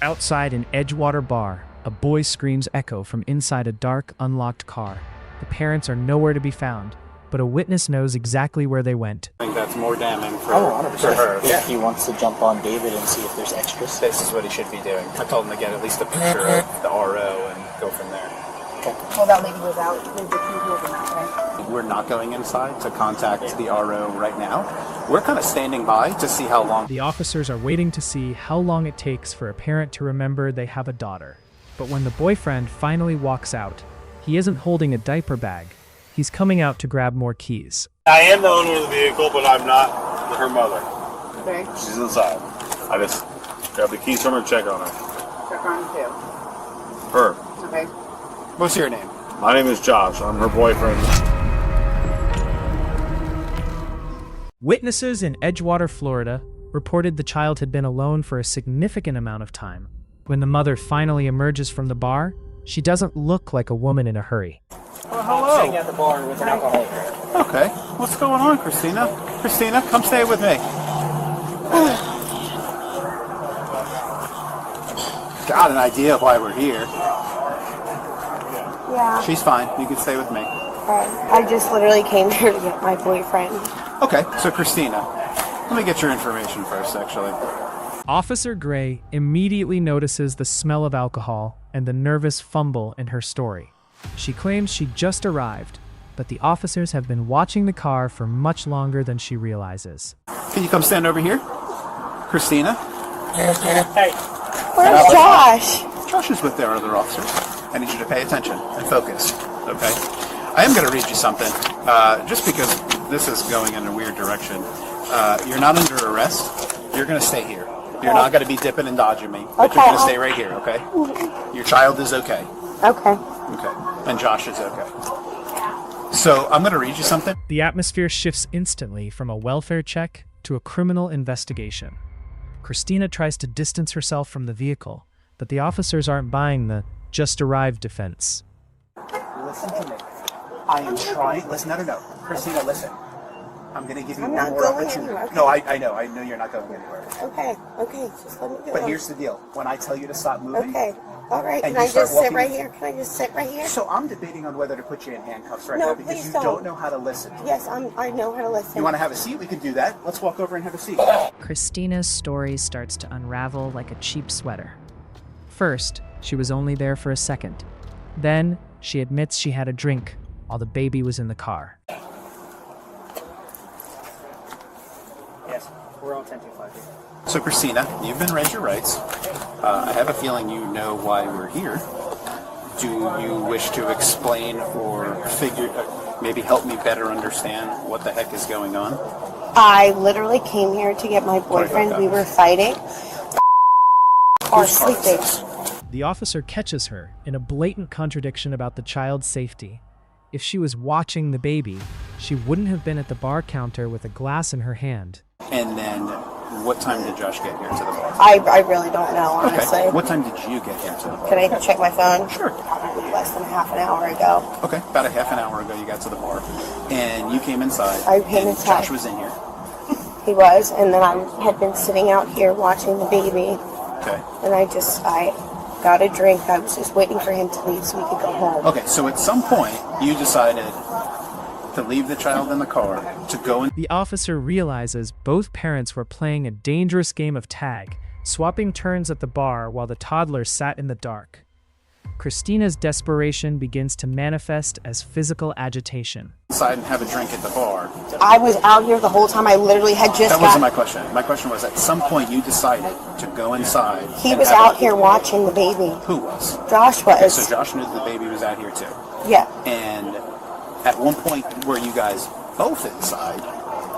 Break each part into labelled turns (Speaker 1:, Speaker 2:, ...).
Speaker 1: Outside an Edgewater bar, a boy screams echo from inside a dark, unlocked car. The parents are nowhere to be found, but a witness knows exactly where they went.
Speaker 2: I think that's more damning for,
Speaker 3: 100%.
Speaker 2: for her.
Speaker 3: If he wants to jump on David and see if there's extras.
Speaker 2: This is what he should be doing. I told him to get at least a picture of the RO and go from there.
Speaker 3: Okay.
Speaker 4: Well, that lady was out. There's a few people out, right?
Speaker 2: We're not going inside to contact the RO right now. We're kind of standing by to see how long.
Speaker 1: The officers are waiting to see how long it takes for a parent to remember they have a daughter. But when the boyfriend finally walks out, he isn't holding a diaper bag. He's coming out to grab more keys.
Speaker 5: I am the owner of the vehicle, but I'm not her mother.
Speaker 4: Okay.
Speaker 5: She's inside. I just grabbed the keys from her and check on her.
Speaker 4: Check on you.
Speaker 5: Her.
Speaker 4: Okay.
Speaker 2: What's your name?
Speaker 5: My name is Josh. I'm her boyfriend.
Speaker 1: Witnesses in Edgewater, Florida, reported the child had been alone for a significant amount of time. When the mother finally emerges from the bar, she doesn't look like a woman in a hurry.
Speaker 2: Well, hello.
Speaker 3: Sitting at the bar with an alcoholic.
Speaker 2: Okay. What's going on, Christina? Christina, come stay with me. Got an idea why we're here.
Speaker 4: Yeah.
Speaker 2: She's fine. You can stay with me.
Speaker 4: I just literally came here to get my boyfriend.
Speaker 2: Okay, so Christina, let me get your information first, actually.
Speaker 1: Officer Gray immediately notices the smell of alcohol and the nervous fumble in her story. She claims she just arrived, but the officers have been watching the car for much longer than she realizes.
Speaker 2: Can you come stand over here? Christina?
Speaker 3: Hey.
Speaker 4: Where's Josh?
Speaker 2: Josh is with their other officers. I need you to pay attention and focus, okay? I am going to read you something, just because this is going in a weird direction. You're not under arrest. You're going to stay here. You're not going to be dipping and dodging me, but you're going to stay right here, okay? Your child is okay.
Speaker 4: Okay.
Speaker 2: Okay. And Josh is okay. So I'm going to read you something.
Speaker 1: The atmosphere shifts instantly from a welfare check to a criminal investigation. Christina tries to distance herself from the vehicle, but the officers aren't buying the just arrived defense.
Speaker 2: Listen to me. I am trying. Listen, no. Christina, listen. I'm going to give you
Speaker 4: I'm
Speaker 2: one
Speaker 4: not
Speaker 2: more
Speaker 4: going
Speaker 2: opportunity.
Speaker 4: anywhere.
Speaker 2: No, I know. I know you're not going anywhere.
Speaker 4: Okay. Just let me go.
Speaker 2: But here's the deal. When I tell you to stop moving.
Speaker 4: Okay. All right.
Speaker 2: And
Speaker 4: Can I
Speaker 2: you start
Speaker 4: just sit
Speaker 2: walking-
Speaker 4: right here? Can I just sit right here?
Speaker 2: So I'm debating on whether to put you in handcuffs right
Speaker 4: No,
Speaker 2: now because
Speaker 4: please
Speaker 2: you
Speaker 4: don't.
Speaker 2: don't know how to listen.
Speaker 4: Yes, I know how to listen.
Speaker 2: You want to have a seat? We can do that. Let's walk over and have a seat.
Speaker 1: Christina's story starts to unravel like a cheap sweater. First, she was only there for a second. Then, she admits she had a drink while the baby was in the car.
Speaker 3: Yes, we're all 10-5 here.
Speaker 2: So Christina, you've been read your rights. I have a feeling you know why we're here. Do you wish to explain or maybe help me better understand what the heck is going on?
Speaker 4: I literally came here to get my boyfriend.
Speaker 2: that.
Speaker 4: We were fighting. Or
Speaker 2: Whose car is
Speaker 4: sleeping.
Speaker 2: this?
Speaker 1: The officer catches her in a blatant contradiction about the child's safety. If she was watching the baby, she wouldn't have been at the bar counter with a glass in her hand.
Speaker 2: And then, what time did Josh get here to the bar?
Speaker 4: I really don't know, honestly.
Speaker 2: Okay. What time did you get here to the bar?
Speaker 4: Can I check my phone?
Speaker 2: Sure.
Speaker 4: Probably less than half an hour ago.
Speaker 2: Okay, about a half an hour ago you got to the bar. And you came inside.
Speaker 4: I came
Speaker 2: and
Speaker 4: inside.
Speaker 2: Josh was in here.
Speaker 4: He was, and then I had been sitting out here watching the baby,
Speaker 2: Okay.
Speaker 4: and I got a drink. I was just waiting for him to leave so we could go home.
Speaker 2: Okay, so at some point you decided to leave the child in the car to go in.
Speaker 1: The officer realizes both parents were playing a dangerous game of tag, swapping turns at the bar while the toddler sat in the dark. Christina's desperation begins to manifest as physical agitation.
Speaker 2: Inside and have a drink at the bar.
Speaker 4: I was out here the whole time. I literally had just
Speaker 2: That wasn't my question. My question was at some point you decided to go inside.
Speaker 4: He
Speaker 2: and
Speaker 4: was
Speaker 2: have
Speaker 4: out here watching the baby.
Speaker 2: Who was?
Speaker 4: Josh
Speaker 2: Okay,
Speaker 4: was.
Speaker 2: so Josh knew the baby was out here too.
Speaker 4: Yeah.
Speaker 2: And at one point were you guys both inside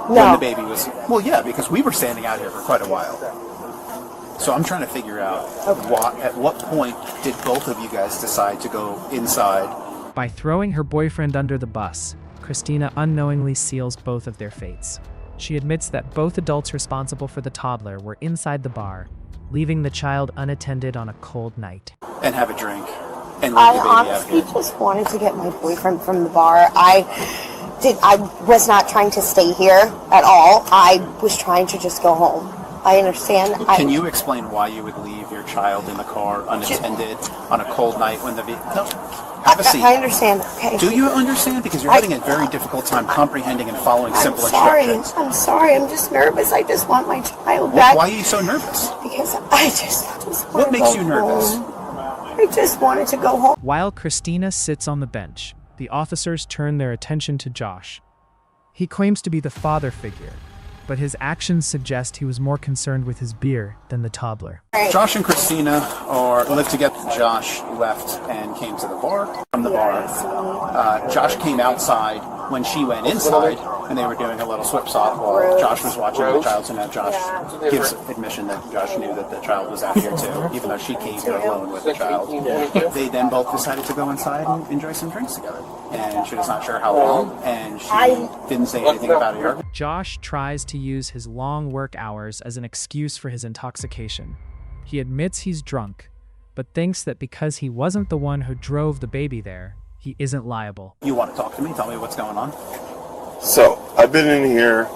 Speaker 2: when
Speaker 4: No.
Speaker 2: the baby was... Well, yeah, because we were standing out here for quite a while. So I'm trying to figure out at what point did both of you guys decide to go inside?
Speaker 1: By throwing her boyfriend under the bus, Christina unknowingly seals both of their fates. She admits that both adults responsible for the toddler were inside the bar, leaving the child unattended on a cold night.
Speaker 2: And have a drink. And leave
Speaker 4: I
Speaker 2: the baby out
Speaker 4: honestly
Speaker 2: here.
Speaker 4: just wanted to get my boyfriend from the bar. I was not trying to stay here at all. I was trying to just go home. I understand.
Speaker 2: Can you explain why you would leave your your child in the car unattended on a cold night when the no. Have a seat.
Speaker 4: I understand. Okay.
Speaker 2: Do you understand? Because you're having a very difficult time comprehending and following simple
Speaker 4: sorry.
Speaker 2: instructions.
Speaker 4: I'm sorry. I'm just nervous. I just want my child
Speaker 2: Well,
Speaker 4: back.
Speaker 2: why are you so nervous?
Speaker 4: Because I just
Speaker 2: What
Speaker 4: want to
Speaker 2: makes
Speaker 4: go
Speaker 2: you nervous?
Speaker 4: home. I just wanted to go home.
Speaker 1: While Christina sits on the bench, the officers turn their attention to Josh. He claims to be the father figure, but his actions suggest he was more concerned with his beer than the toddler.
Speaker 2: Josh and Christina lived together. Josh left and came to the bar. From the bar, Josh came outside when she went inside, and they were doing a little swip-swap while Josh was watching the child. So now Josh gives admission that Josh knew that the child was out here too, even though she came here alone with the child. They then both decided to go inside and enjoy some drinks together. And she was not sure how long, and she didn't say anything about it.
Speaker 1: Josh tries to use his long work hours as an excuse for his intoxication. He admits he's drunk, but thinks that because he wasn't the one who drove the baby there, he isn't liable.
Speaker 2: You want to talk to me? Tell me what's going on.
Speaker 5: So, I've been in here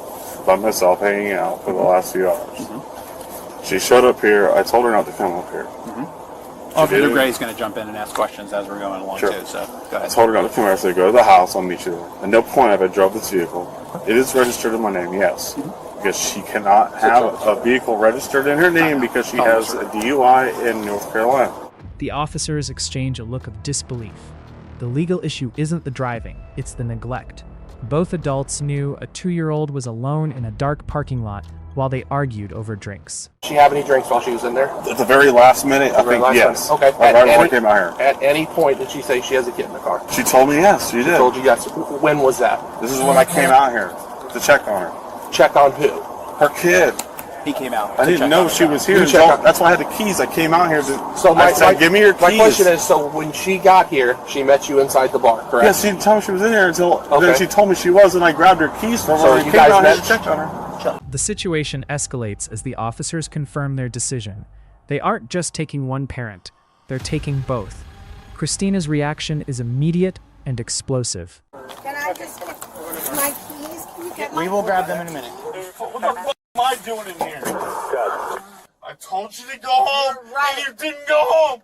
Speaker 5: by myself hanging out for the last few hours. She showed up here. I told her not to come up here.
Speaker 2: Officer Gray's going to jump in and ask questions as we're going along, too, so go ahead.
Speaker 5: I told her not to come here. I said, go to the house. I'll meet you there. At no point have I drove this vehicle. It is registered in my name, yes. Because she cannot have a vehicle registered in her name because she has a DUI in North Carolina.
Speaker 1: The officers exchange a look of disbelief. The legal issue isn't the driving, it's the neglect. Both adults knew a 2-year-old was alone in a dark parking lot while they argued over drinks.
Speaker 6: Did she have any drinks while she was in there?
Speaker 5: At the very last minute, I think, yes.
Speaker 6: Okay.
Speaker 5: Right before I came out here.
Speaker 6: At any point did she say she has a kid in the car?
Speaker 5: She told me yes, she did.
Speaker 6: Told you yes. When was that?
Speaker 5: This is when I came out here to check on her.
Speaker 6: Check on who?
Speaker 5: Her kid.
Speaker 2: He came out.
Speaker 5: I didn't know she was here. That's why I had the keys. I came out here to.
Speaker 6: So
Speaker 5: I said, give me your keys.
Speaker 6: My question is, so when she got here, she met you inside the bar, correct?
Speaker 5: Yes, she didn't tell me she was in here until then she told me she was, and I grabbed her keys from her.
Speaker 6: So
Speaker 5: and
Speaker 6: you
Speaker 5: came
Speaker 6: guys
Speaker 5: out
Speaker 6: met?
Speaker 5: here and checked on her.
Speaker 1: The situation escalates as the officers confirm their decision. They aren't just taking one parent, they're taking both. Christina's reaction is immediate and explosive.
Speaker 4: Can I just get my keys? Can you get my
Speaker 3: We will grab them in a minute.
Speaker 5: What the fuck am I doing in here? I told you to go home,
Speaker 4: You're right.
Speaker 5: and you didn't go home.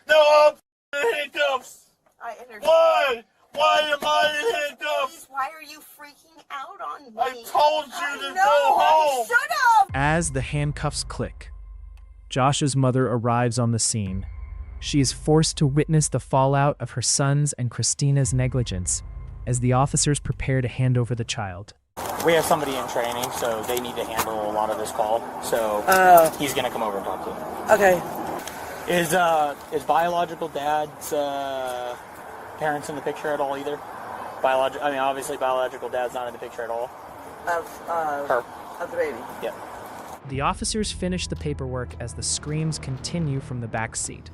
Speaker 5: Now I'm in handcuffs.
Speaker 4: I understand.
Speaker 5: Why? Why am I in handcuffs?
Speaker 4: Why are you freaking out on me?
Speaker 5: I told you to
Speaker 4: I
Speaker 5: go
Speaker 4: know,
Speaker 5: home.
Speaker 4: I should have.
Speaker 1: As the handcuffs click, Josh's mother arrives on the scene. She is forced to witness the fallout of her son's and Christina's negligence as the officers prepare to hand over the child.
Speaker 3: We have somebody in training, so they need to handle a lot of this call. So he's gonna come over and talk to you.
Speaker 7: Okay.
Speaker 3: Is biological dad's parents in the picture at all either? Obviously biological dad's not in the picture at all. Her.
Speaker 7: Of the baby.
Speaker 3: Yep.
Speaker 1: The officers finish the paperwork as the screams continue from the back seat.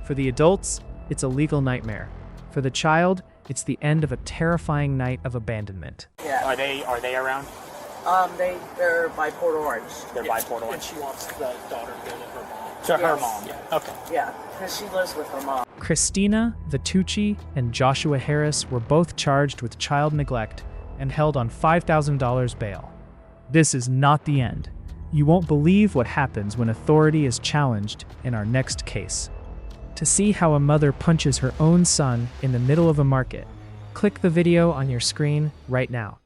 Speaker 1: For the adults, it's a legal nightmare. For the child, it's the end of a terrifying night of abandonment.
Speaker 7: Yeah.
Speaker 3: Are they around?
Speaker 7: They're by Port Orange.
Speaker 3: They're by Port Orange.
Speaker 8: And she wants the daughter to go to her mom.
Speaker 3: So her
Speaker 7: Yes.
Speaker 3: mom. Yeah. Okay.
Speaker 7: Yeah, because she lives with her mom.
Speaker 1: Christina, Vitucci, and Joshua Harris were both charged with child neglect and held on $5,000 bail. This is not the end. You won't believe what happens when authority is challenged in our next case. To see how a mother punches her own son in the middle of a market, click the video on your screen right now.